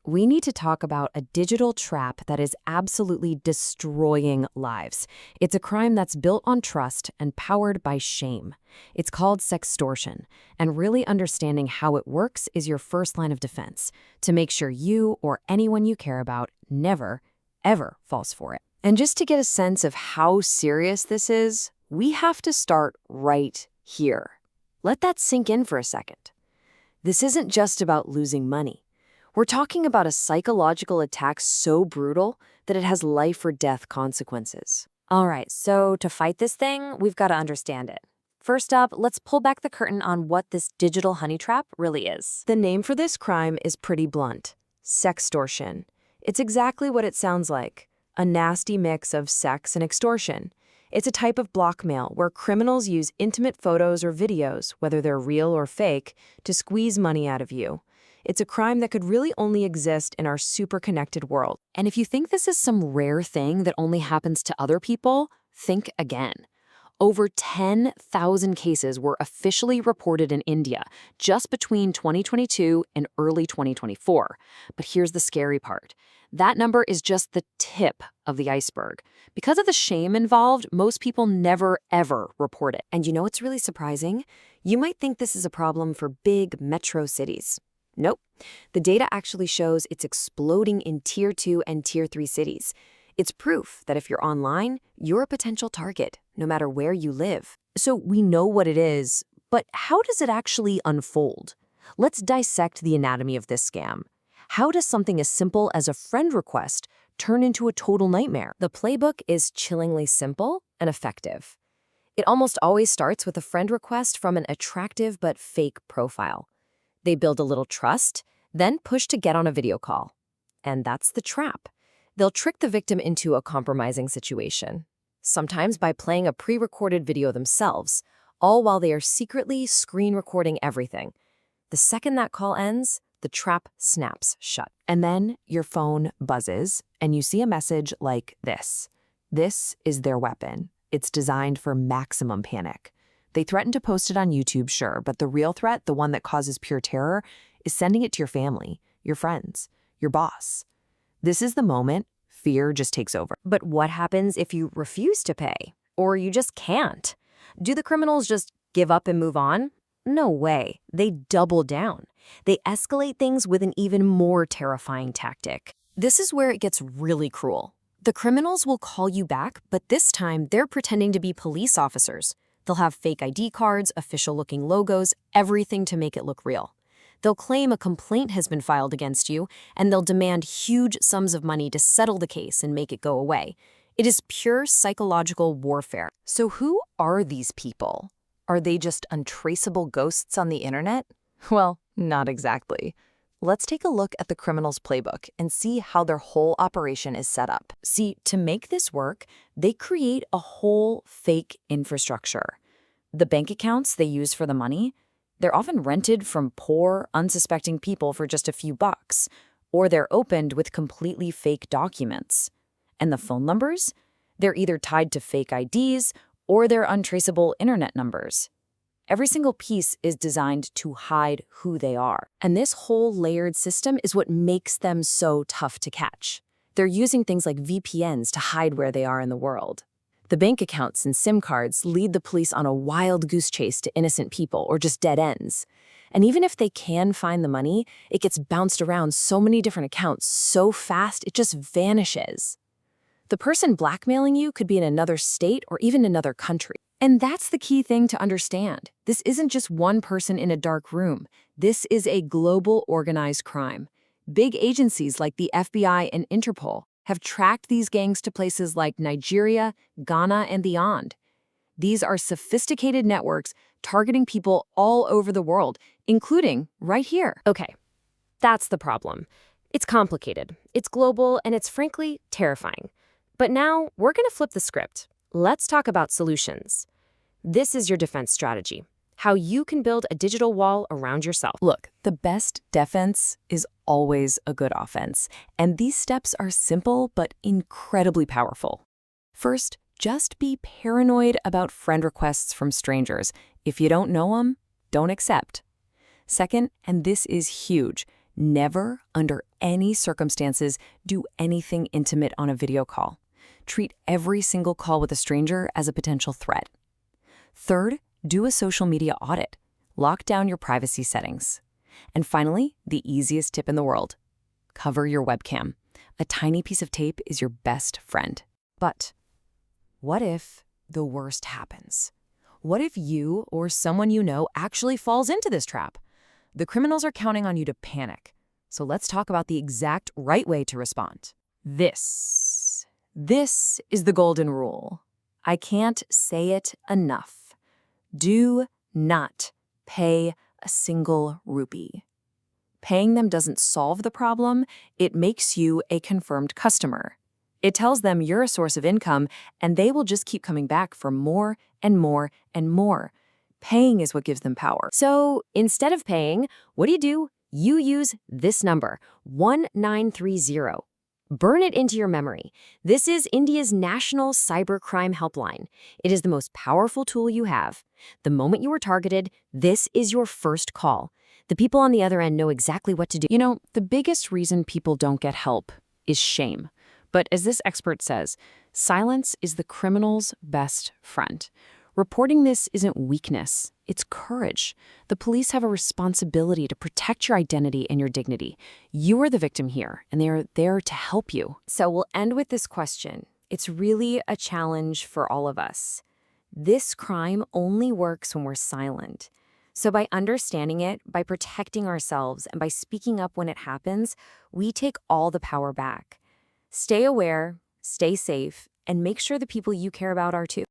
we need to talk about a digital trap that is absolutely destroying lives. It's a crime that's built on trust and powered by shame. It's called sextortion, and really understanding how it works is your first line of defense to make sure you or anyone you care about never, ever falls for it. And just to get a sense of how serious this is, we have to start right here. Let that sink in for a second. This isn't just about losing money. We're talking about a psychological attack so brutal that it has life or death consequences. All right, so to fight this thing, we've got to understand it. First up, let's pull back the curtain on what this digital honey trap really is. The name for this crime is pretty blunt: sextortion. It's exactly what it sounds like, a nasty mix of sex and extortion. It's a type of blackmail where criminals use intimate photos or videos, whether they're real or fake, to squeeze money out of you. It's a crime that could really only exist in our super-connected world. And if you think this is some rare thing that only happens to other people, think again. Over 10,000 cases were officially reported in India just between 2022 and early 2024. But here's the scary part. That number is just the tip of the iceberg. Because of the shame involved, most people never, ever report it. And you know what's really surprising? You might think this is a problem for big metro cities. Nope. The data actually shows it's exploding in Tier 2 and Tier 3 cities. It's proof that if you're online, you're a potential target, no matter where you live. So we know what it is, but how does it actually unfold? Let's dissect the anatomy of this scam. How does something as simple as a friend request turn into a total nightmare? The playbook is chillingly simple and effective. It almost always starts with a friend request from an attractive but fake profile. They build a little trust, then push to get on a video call. And that's the trap. They'll trick the victim into a compromising situation, sometimes by playing a pre-recorded video themselves, all while they are secretly screen recording everything. The second that call ends, the trap snaps shut. And then your phone buzzes, and you see a message like this. This is their weapon. It's designed for maximum panic. They threaten to post it on YouTube, sure, but the real threat, the one that causes pure terror, is sending it to your family, your friends, your boss. This is the moment fear just takes over. But what happens if you refuse to pay? Or you just can't? Do the criminals just give up and move on? No way. They double down. They escalate things with an even more terrifying tactic. This is where it gets really cruel. The criminals will call you back, but this time they're pretending to be police officers. They'll have fake ID cards, official-looking logos, everything to make it look real. They'll claim a complaint has been filed against you, and they'll demand huge sums of money to settle the case and make it go away. It is pure psychological warfare. So who are these people? Are they just untraceable ghosts on the internet? Well, not exactly. Let's take a look at the criminals' playbook and see how their whole operation is set up. See, to make this work, they create a whole fake infrastructure. The bank accounts they use for the money, they're often rented from poor, unsuspecting people for just a few bucks, or they're opened with completely fake documents. And the phone numbers? They're either tied to fake IDs or they're untraceable internet numbers. Every single piece is designed to hide who they are. And this whole layered system is what makes them so tough to catch. They're using things like VPNs to hide where they are in the world. The bank accounts and SIM cards lead the police on a wild goose chase to innocent people or just dead ends. And even if they can find the money, it gets bounced around so many different accounts so fast it just vanishes. The person blackmailing you could be in another state or even another country. And that's the key thing to understand. This isn't just one person in a dark room. This is a global organized crime. Big agencies like the FBI and Interpol have tracked these gangs to places like Nigeria, Ghana, and beyond. These are sophisticated networks targeting people all over the world, including right here. Okay, that's the problem. It's complicated, it's global, and it's frankly terrifying. But now we're going to flip the script. Let's talk about solutions. This is your defense strategy, how you can build a digital wall around yourself. Look, the best defense is always a good offense, and these steps are simple but incredibly powerful. First, just be paranoid about friend requests from strangers. If you don't know them, don't accept. Second, and this is huge, Never, under any circumstances, do anything intimate on a video call. Treat every single call with a stranger as a potential threat. Third, do a social media audit. Lock down your privacy settings. And finally, the easiest tip in the world. Cover your webcam. A tiny piece of tape is your best friend. But what if the worst happens? What if you or someone you know actually falls into this trap? The criminals are counting on you to panic. So let's talk about the exact right way to respond. This is the golden rule. I can't say it enough. Do not pay a single rupee. Paying them doesn't solve the problem, it makes you a confirmed customer. It tells them you're a source of income, and they will just keep coming back for more and more and more. Paying is what gives them power. So instead of paying, what do? You use this number, 1930. Burn it into your memory. This is India's national cybercrime helpline. It is the most powerful tool you have. The moment you are targeted, this is your first call. The people on the other end know exactly what to do. You know, the biggest reason people don't get help is shame. But as this expert says, silence is the criminal's best friend. Reporting this isn't weakness, it's courage. The police have a responsibility to protect your identity and your dignity. You are the victim here, and they are there to help you. So we'll end with this question. It's really a challenge for all of us. This crime only works when we're silent. So by understanding it, by protecting ourselves, and by speaking up when it happens, we take all the power back. Stay aware, stay safe, and make sure the people you care about are too.